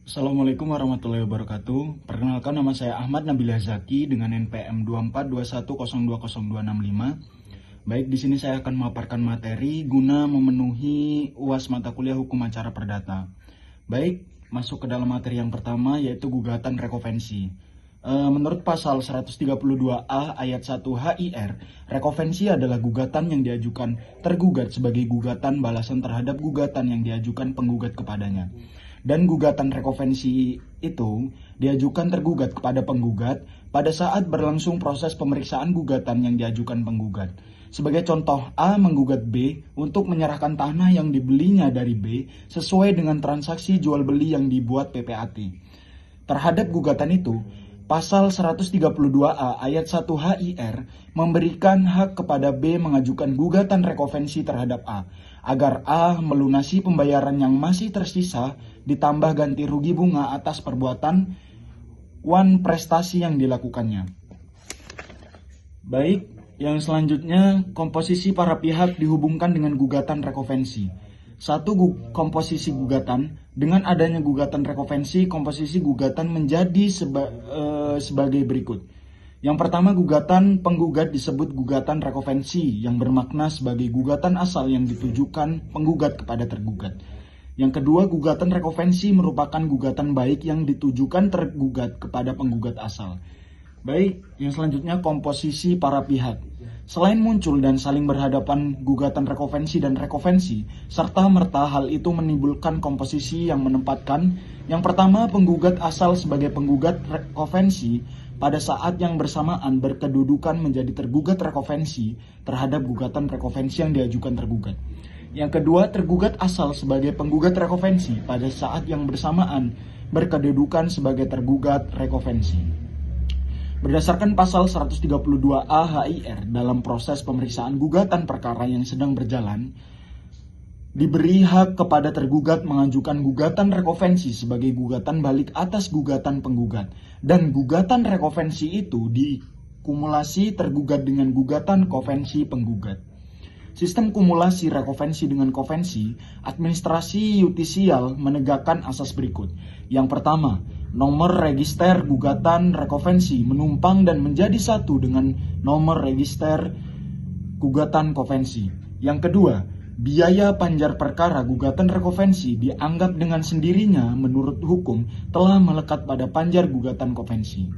Assalamualaikum warahmatullahi wabarakatuh. Perkenalkan, nama saya Ahmad Nabilah Zaki dengan NPM 2421020265. Baik, di sini saya akan memaparkan materi guna memenuhi UAS mata kuliah Hukum Acara Perdata. Baik, masuk ke dalam materi yang pertama, yaitu gugatan rekovensi. Menurut pasal 132A ayat 1 HIR, rekovensi adalah gugatan yang diajukan tergugat sebagai gugatan balasan terhadap gugatan yang diajukan penggugat kepadanya. Dan gugatan rekovensi itu diajukan tergugat kepada penggugat pada saat berlangsung proses pemeriksaan gugatan yang diajukan penggugat. Sebagai contoh, A menggugat B untuk menyerahkan tanah yang dibelinya dari B sesuai dengan transaksi jual beli yang dibuat PPAT. Terhadap gugatan itu, Pasal 132A ayat 1 HIR memberikan hak kepada B mengajukan gugatan rekovensi terhadap A, agar A melunasi pembayaran yang masih tersisa ditambah ganti rugi bunga atas perbuatan prestasi yang dilakukannya. Baik, yang selanjutnya komposisi para pihak dihubungkan dengan gugatan rekovensi. Komposisi gugatan. Dengan adanya gugatan rekovensi, komposisi gugatan menjadi sebagai berikut. Yang pertama, gugatan penggugat disebut gugatan rekovensi yang bermakna sebagai gugatan asal yang ditujukan penggugat kepada tergugat. Yang kedua, gugatan rekovensi merupakan gugatan baik yang ditujukan tergugat kepada penggugat asal. Baik, yang selanjutnya komposisi para pihak. Selain muncul dan saling berhadapan gugatan rekovensi dan rekovensi, serta-merta hal itu menimbulkan komposisi yang menempatkan yang pertama, penggugat asal sebagai penggugat rekovensi pada saat yang bersamaan berkedudukan menjadi tergugat rekovensi terhadap gugatan rekovensi yang diajukan tergugat. Yang kedua, tergugat asal sebagai penggugat rekovensi pada saat yang bersamaan berkedudukan sebagai tergugat rekovensi. Berdasarkan pasal 132A HIR dalam proses pemeriksaan gugatan perkara yang sedang berjalan, diberi hak kepada tergugat mengajukan gugatan rekovensi sebagai gugatan balik atas gugatan penggugat, dan gugatan rekovensi itu dikumulasi tergugat dengan gugatan kovensi penggugat. Sistem kumulasi rekovensi dengan kovensi, administrasi yudisial menegakkan asas berikut. Yang pertama, nomor register gugatan rekovensi menumpang dan menjadi satu dengan nomor register gugatan kovensi. Yang kedua, biaya panjar perkara gugatan rekovensi dianggap dengan sendirinya menurut hukum telah melekat pada panjar gugatan kovensi.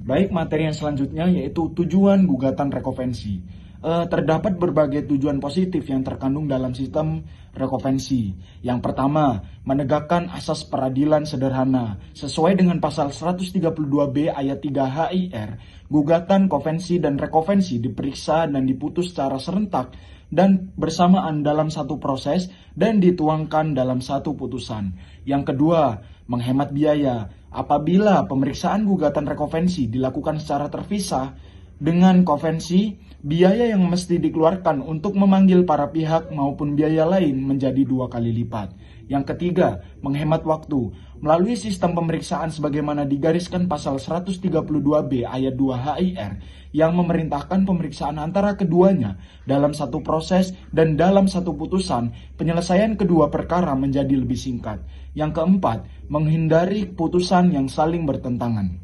Baik, materi yang selanjutnya yaitu tujuan gugatan rekovensi. Terdapat berbagai tujuan positif yang terkandung dalam sistem rekovensi. Yang pertama, menegakkan asas peradilan sederhana. Sesuai dengan pasal 132B ayat 3 HIR, gugatan kovensi dan rekovensi diperiksa dan diputus secara serentak dan bersamaan dalam satu proses dan dituangkan dalam satu putusan. Yang kedua, menghemat biaya. Apabila pemeriksaan gugatan rekovensi dilakukan secara terpisah dengan kovensi, biaya yang mesti dikeluarkan untuk memanggil para pihak maupun biaya lain menjadi 2 kali lipat. Yang ketiga, menghemat waktu. Melalui sistem pemeriksaan sebagaimana digariskan pasal 132B ayat 2 HIR yang memerintahkan pemeriksaan antara keduanya dalam satu proses dan dalam satu putusan, penyelesaian kedua perkara menjadi lebih singkat. Yang keempat, menghindari putusan yang saling bertentangan.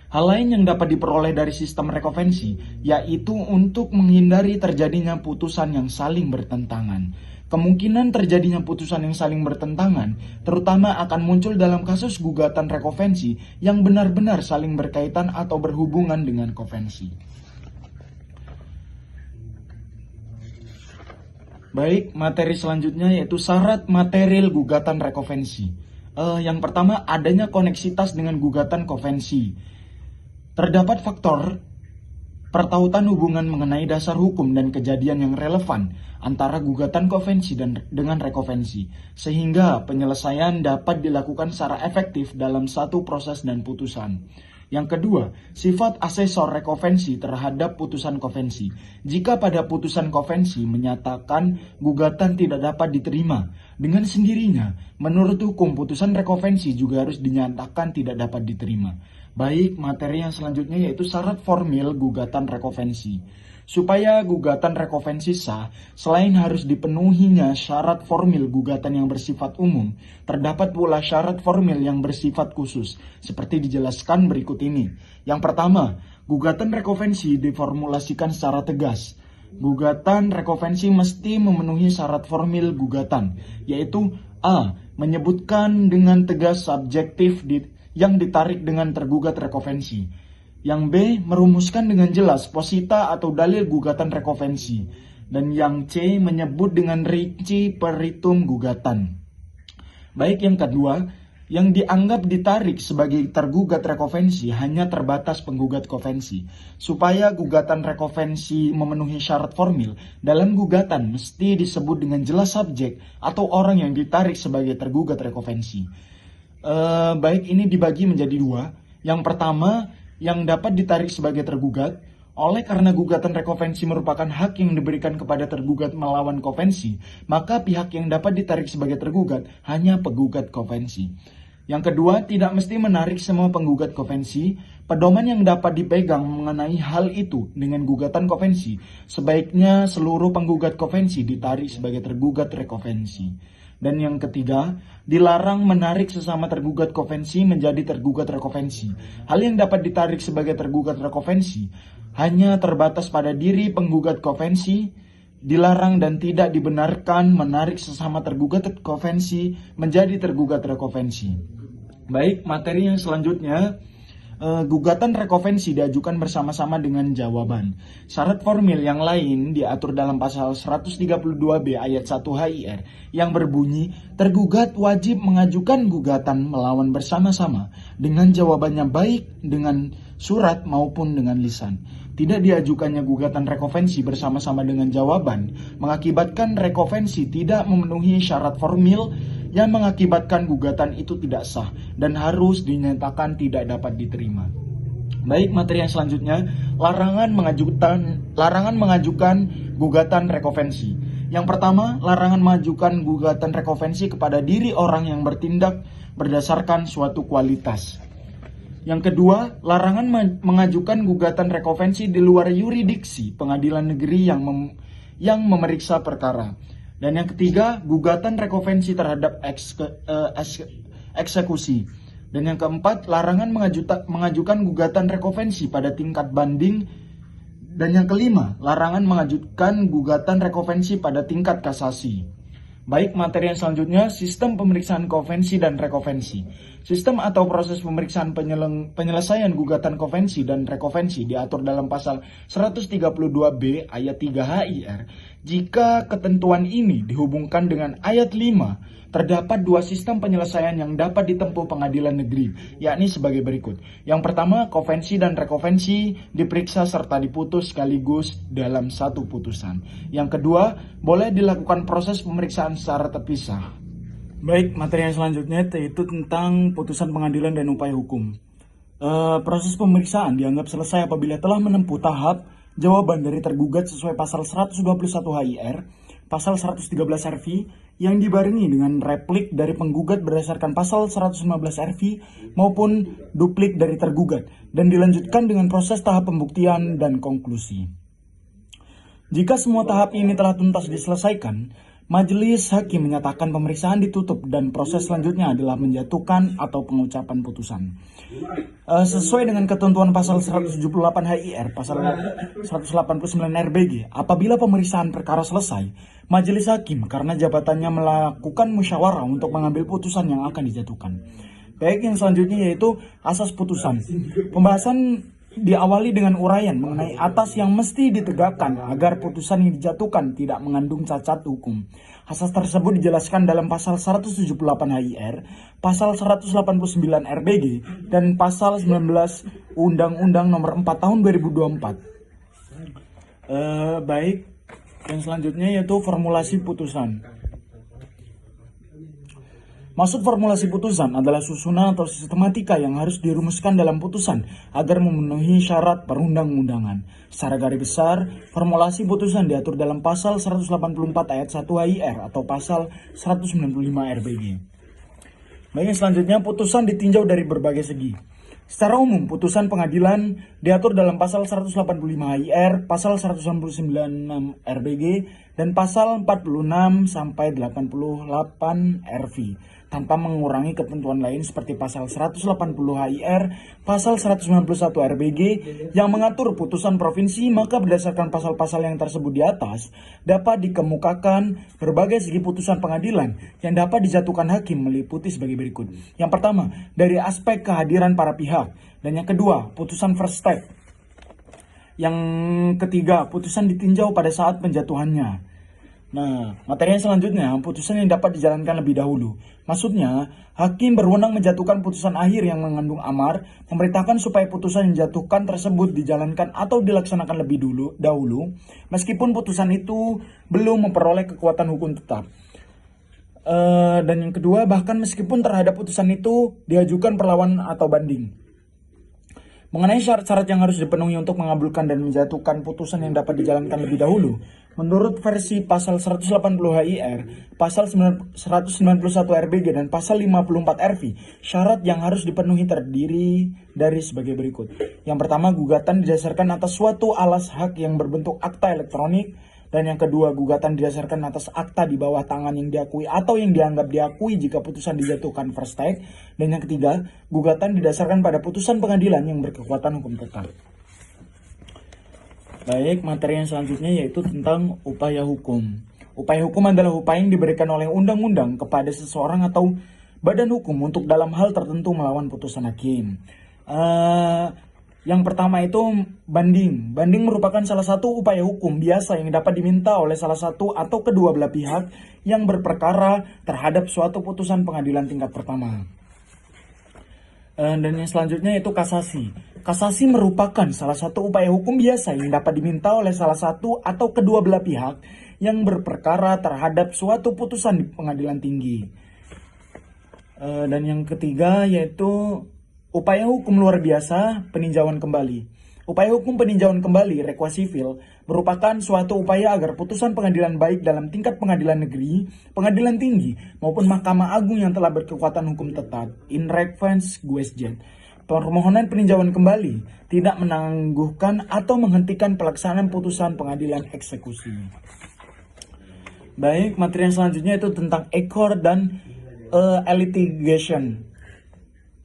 Hal lain yang dapat diperoleh dari sistem rekovensi yaitu untuk menghindari terjadinya putusan yang saling bertentangan. Kemungkinan terjadinya putusan yang saling bertentangan terutama akan muncul dalam kasus gugatan rekovensi yang benar-benar saling berkaitan atau berhubungan dengan kovensi. Baik, materi selanjutnya yaitu syarat material gugatan rekovensi. Yang pertama, adanya koneksitas dengan gugatan kovensi. Terdapat faktor pertautan hubungan mengenai dasar hukum dan kejadian yang relevan antara gugatan kovensi dengan rekovensi, sehingga penyelesaian dapat dilakukan secara efektif dalam satu proses dan putusan. Yang kedua, sifat asesor rekovensi terhadap putusan kovensi. Jika pada putusan kovensi menyatakan gugatan tidak dapat diterima, dengan sendirinya, menurut hukum putusan rekovensi juga harus dinyatakan tidak dapat diterima. Baik, materi yang selanjutnya yaitu syarat formil gugatan rekovensi. Supaya gugatan rekovensi sah, selain harus dipenuhinya syarat formil gugatan yang bersifat umum, terdapat pula syarat formil yang bersifat khusus, seperti dijelaskan berikut ini. Yang pertama, gugatan rekovensi diformulasikan secara tegas. Gugatan rekovensi mesti memenuhi syarat formil gugatan, yaitu A. Menyebutkan dengan tegas subjektif yang ditarik dengan tergugat rekovensi. Yang B. Merumuskan dengan jelas posita atau dalil gugatan rekovensi. Dan yang C. Menyebut dengan rinci peritum gugatan. Baik yang kedua, yang dianggap ditarik sebagai tergugat rekovensi hanya terbatas penggugat kovensi. Supaya gugatan rekovensi memenuhi syarat formil, dalam gugatan mesti disebut dengan jelas subjek atau orang yang ditarik sebagai tergugat rekovensi. Baik, ini dibagi menjadi dua. Yang pertama, yang dapat ditarik sebagai tergugat, oleh karena gugatan rekovensi merupakan hak yang diberikan kepada tergugat melawan kovensi, maka pihak yang dapat ditarik sebagai tergugat hanya penggugat kovensi. Yang kedua, tidak mesti menarik semua penggugat kovensi. Pedoman yang dapat dipegang mengenai hal itu dengan gugatan kovensi, sebaiknya seluruh penggugat kovensi ditarik sebagai tergugat rekovensi. Dan yang ketiga, dilarang menarik sesama tergugat kovensi menjadi tergugat rekovensi. Hal yang dapat ditarik sebagai tergugat rekovensi hanya terbatas pada diri penggugat kovensi. Dilarang dan tidak dibenarkan menarik sesama tergugat kovensi menjadi tergugat rekovensi. Baik, materi yang selanjutnya, gugatan rekovensi diajukan bersama-sama dengan jawaban. Syarat formil yang lain diatur dalam pasal 132B ayat 1 HIR yang berbunyi, tergugat wajib mengajukan gugatan melawan bersama-sama dengan jawabannya baik dengan surat maupun dengan lisan. Tidak diajukannya gugatan rekovensi bersama-sama dengan jawaban mengakibatkan rekovensi tidak memenuhi syarat formil yang mengakibatkan gugatan itu tidak sah dan harus dinyatakan tidak dapat diterima. Baik, materi yang selanjutnya, larangan mengajukan gugatan rekovensi. Yang pertama, larangan mengajukan gugatan rekovensi kepada diri orang yang bertindak berdasarkan suatu kualitas. Yang kedua, larangan mengajukan gugatan rekovensi di luar yuridiksi pengadilan negeri yang memeriksa perkara. Dan yang ketiga, gugatan rekovensi terhadap eksekusi. Dan yang keempat, larangan mengajukan gugatan rekovensi pada tingkat banding. Dan yang kelima, larangan mengajukan gugatan rekovensi pada tingkat kasasi. Baik, materi yang selanjutnya, sistem pemeriksaan kovensi dan rekovensi. Sistem atau proses pemeriksaan penyelesaian gugatan kovensi dan rekovensi diatur dalam pasal 132B ayat 3 HIR. Jika ketentuan ini dihubungkan dengan ayat 5, terdapat dua sistem penyelesaian yang dapat ditempuh pengadilan negeri, yakni sebagai berikut. Yang pertama, kovensi dan rekovensi diperiksa serta diputus sekaligus dalam satu putusan. Yang kedua, boleh dilakukan proses pemeriksaan secara terpisah. Baik, materi yang selanjutnya yaitu tentang putusan pengadilan dan upaya hukum. Proses pemeriksaan dianggap selesai apabila telah menempuh tahap jawaban dari tergugat sesuai pasal 121 HIR, pasal 113 RV, yang dibarengi dengan replik dari penggugat berdasarkan pasal 115 RV maupun duplik dari tergugat, dan dilanjutkan dengan proses tahap pembuktian dan konklusi. Jika semua tahap ini telah tuntas diselesaikan, majelis hakim menyatakan pemeriksaan ditutup dan proses selanjutnya adalah menjatuhkan atau pengucapan putusan. Sesuai dengan ketentuan pasal 178 HIR, pasal 189 RBG, apabila pemeriksaan perkara selesai, majelis hakim karena jabatannya melakukan musyawarah untuk mengambil putusan yang akan dijatuhkan. Baik, yang selanjutnya yaitu asas putusan. Pembahasan diawali dengan uraian mengenai atas yang mesti ditegakkan agar putusan yang dijatuhkan tidak mengandung cacat hukum. Asas tersebut dijelaskan dalam pasal 178 HIR, pasal 189 RBG, dan pasal 19 Undang-Undang Nomor 4 Tahun 2024. Baik, yang selanjutnya yaitu formulasi putusan. Maksud formulasi putusan adalah susunan atau sistematika yang harus dirumuskan dalam putusan agar memenuhi syarat perundang-undangan. Secara garis besar, formulasi putusan diatur dalam pasal 184 ayat 1 HIR atau pasal 195 RBG. Baik, selanjutnya putusan ditinjau dari berbagai segi. Secara umum, putusan pengadilan diatur dalam pasal 185 HIR, pasal 199 RBG, dan pasal 46 sampai 88 RV, tanpa mengurangi ketentuan lain seperti pasal 180 HIR, pasal 191 RBG yang mengatur putusan provinsi. Maka berdasarkan pasal-pasal yang tersebut di atas, dapat dikemukakan berbagai segi putusan pengadilan yang dapat dijatuhkan hakim meliputi sebagai berikut. Yang pertama, dari aspek kehadiran para pihak. Dan yang kedua, putusan first step. Yang ketiga, putusan ditinjau pada saat penjatuhannya. Nah, materi yang selanjutnya, putusan yang dapat dijalankan lebih dahulu. Maksudnya, hakim berwenang menjatuhkan putusan akhir yang mengandung amar, memerintahkan supaya putusan yang dijatuhkan tersebut dijalankan atau dilaksanakan lebih dahulu, meskipun putusan itu belum memperoleh kekuatan hukum tetap. Dan yang kedua, bahkan meskipun terhadap putusan itu diajukan perlawanan atau banding. Mengenai syarat-syarat yang harus dipenuhi untuk mengabulkan dan menjatuhkan putusan yang dapat dijalankan lebih dahulu, menurut versi pasal 180 HIR, pasal 191 RBG, dan pasal 54 RV, syarat yang harus dipenuhi terdiri dari sebagai berikut. Yang pertama, gugatan didasarkan atas suatu alas hak yang berbentuk akta elektronik. Dan yang kedua, gugatan didasarkan atas akta di bawah tangan yang diakui atau yang dianggap diakui jika putusan dijatuhkan first take. Dan yang ketiga, gugatan didasarkan pada putusan pengadilan yang berkekuatan hukum tetap. Baik, materi yang selanjutnya yaitu tentang upaya hukum. Upaya hukum adalah upaya yang diberikan oleh undang-undang kepada seseorang atau badan hukum untuk dalam hal tertentu melawan putusan hakim. Yang pertama itu banding. Banding merupakan salah satu upaya hukum biasa yang dapat diminta oleh salah satu atau kedua belah pihak yang berperkara terhadap suatu putusan pengadilan tingkat pertama. Dan yang selanjutnya itu kasasi. Kasasi merupakan salah satu upaya hukum biasa yang dapat diminta oleh salah satu atau kedua belah pihak yang berperkara terhadap suatu putusan di pengadilan tinggi. Dan yang ketiga yaitu upaya hukum luar biasa, peninjauan kembali. Upaya hukum peninjauan kembali, rekuasifil, merupakan suatu upaya agar putusan pengadilan baik dalam tingkat pengadilan negeri, pengadilan tinggi, maupun Mahkamah Agung yang telah berkekuatan hukum tetap, in requens guesjet. Permohonan peninjauan kembali tidak menangguhkan atau menghentikan pelaksanaan putusan pengadilan eksekusi. Baik, materi yang selanjutnya itu tentang accord dan litigation.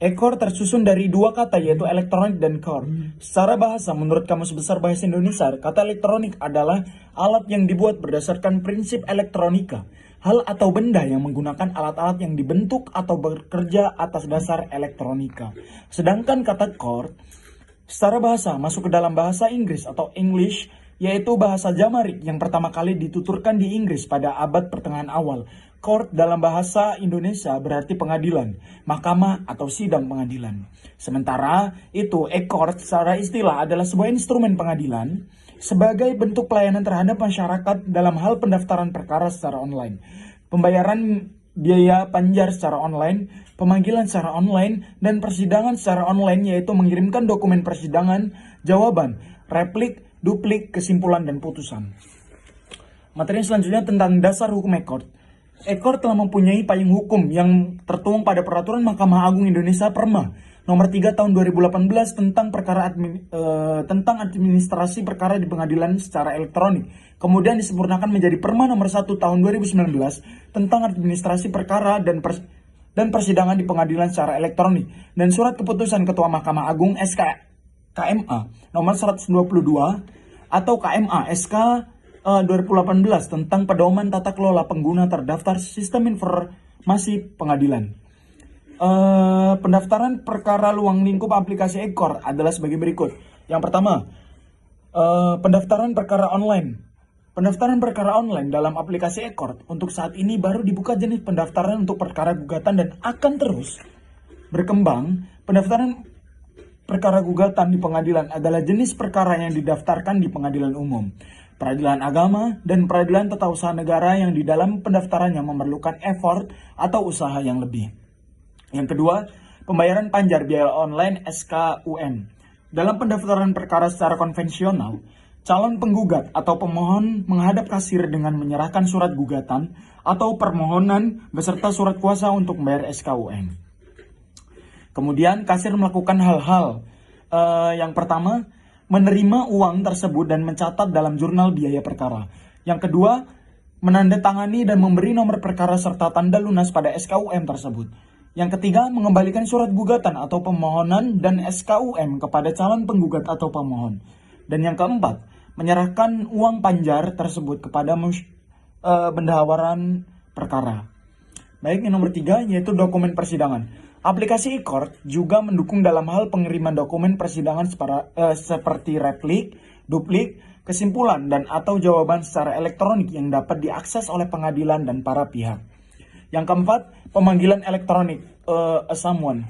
Ekor tersusun dari dua kata yaitu elektronik dan core. Secara bahasa, menurut Kamus Besar Bahasa Indonesia, kata elektronik adalah alat yang dibuat berdasarkan prinsip elektronika. Hal atau benda yang menggunakan alat-alat yang dibentuk atau bekerja atas dasar elektronika. Sedangkan kata core, secara bahasa, masuk ke dalam bahasa Inggris atau English, yaitu bahasa Jamarik yang pertama kali dituturkan di Inggris pada abad pertengahan awal. Court dalam bahasa Indonesia berarti pengadilan, mahkamah atau sidang pengadilan. Sementara itu, e-court secara istilah adalah sebuah instrumen pengadilan sebagai bentuk pelayanan terhadap masyarakat dalam hal pendaftaran perkara secara online, pembayaran biaya panjar secara online, pemanggilan secara online, dan persidangan secara online yaitu mengirimkan dokumen persidangan, jawaban, replik, duplik, kesimpulan, dan putusan. Materi selanjutnya tentang dasar hukum e-court. E-court telah mempunyai payung hukum yang tertuang pada Peraturan Mahkamah Agung Indonesia Perma Nomor 3 Tahun 2018 tentang tentang administrasi perkara di pengadilan secara elektronik. Kemudian disempurnakan menjadi Perma Nomor 1 Tahun 2019 tentang administrasi perkara dan persidangan di pengadilan secara elektronik, dan Surat Keputusan Ketua Mahkamah Agung SK KMA Nomor 122 atau KMA SK 2018 tentang pedoman tata kelola pengguna terdaftar sistem informasi pengadilan. Pendaftaran perkara luang lingkup aplikasi e-court adalah sebagai berikut. Yang pertama, pendaftaran perkara online. Pendaftaran perkara online dalam aplikasi e-court untuk saat ini baru dibuka jenis pendaftaran untuk perkara gugatan dan akan terus berkembang. Pendaftaran perkara gugatan di pengadilan adalah jenis perkara yang didaftarkan di pengadilan umum, peradilan agama, dan peradilan tata usaha negara yang di dalam pendaftarannya memerlukan effort atau usaha yang lebih. Yang kedua, pembayaran panjar biaya online SKUM. Dalam pendaftaran perkara secara konvensional, calon penggugat atau pemohon menghadap kasir dengan menyerahkan surat gugatan atau permohonan beserta surat kuasa untuk membayar SKUM. Kemudian kasir melakukan hal-hal yang pertama, menerima uang tersebut dan mencatat dalam jurnal biaya perkara. Yang kedua, menandatangani dan memberi nomor perkara serta tanda lunas pada SKUM tersebut. Yang ketiga, mengembalikan surat gugatan atau pemohonan dan SKUM kepada calon penggugat atau pemohon. Dan yang keempat, menyerahkan uang panjar tersebut kepada bendahawaran perkara. Baik, yang nomor 3 yaitu dokumen persidangan. Aplikasi e-court juga mendukung dalam hal pengiriman dokumen persidangan seperti replik, duplik, kesimpulan, dan atau jawaban secara elektronik yang dapat diakses oleh pengadilan dan para pihak. Yang keempat, pemanggilan elektronik, summon.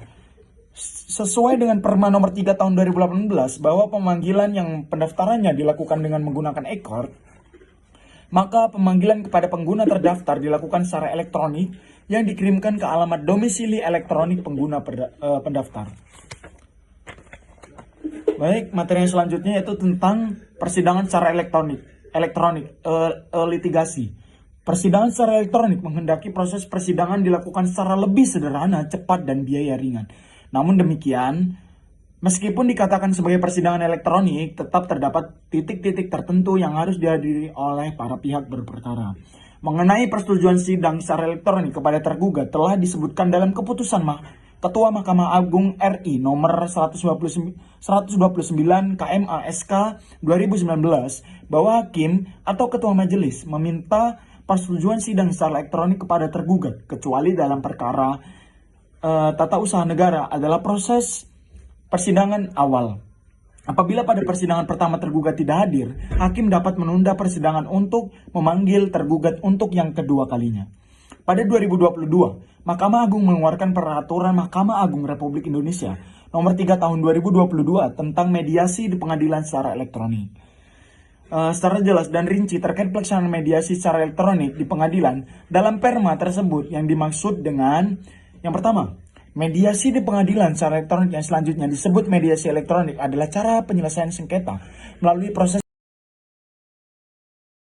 Sesuai dengan Perma nomor 3 tahun 2018 bahwa pemanggilan yang pendaftarannya dilakukan dengan menggunakan e-court, maka pemanggilan kepada pengguna terdaftar dilakukan secara elektronik yang dikirimkan ke alamat domisili elektronik pengguna pendaftar. Baik, materi yang selanjutnya yaitu tentang persidangan secara elektronik, litigasi. Persidangan secara elektronik menghendaki proses persidangan dilakukan secara lebih sederhana, cepat, dan biaya ringan. Namun demikian, meskipun dikatakan sebagai persidangan elektronik, tetap terdapat titik-titik tertentu yang harus dihadiri oleh para pihak berperkara. Mengenai persetujuan sidang secara elektronik kepada tergugat telah disebutkan dalam keputusan Ketua Mahkamah Agung RI nomor 129 KMA SK 2019 bahwa hakim atau ketua majelis meminta persetujuan sidang secara elektronik kepada tergugat kecuali dalam perkara tata usaha negara adalah proses persidangan awal. Apabila pada persidangan pertama tergugat tidak hadir, hakim dapat menunda persidangan untuk memanggil tergugat untuk yang kedua kalinya. Pada 2022, Mahkamah Agung mengeluarkan Peraturan Mahkamah Agung Republik Indonesia Nomor 3 Tahun 2022 tentang mediasi di pengadilan secara elektronik. Secara jelas dan rinci terkait pelaksanaan mediasi secara elektronik di pengadilan dalam perma tersebut yang dimaksud dengan yang pertama, mediasi di pengadilan secara elektronik yang selanjutnya disebut mediasi elektronik adalah cara penyelesaian sengketa melalui proses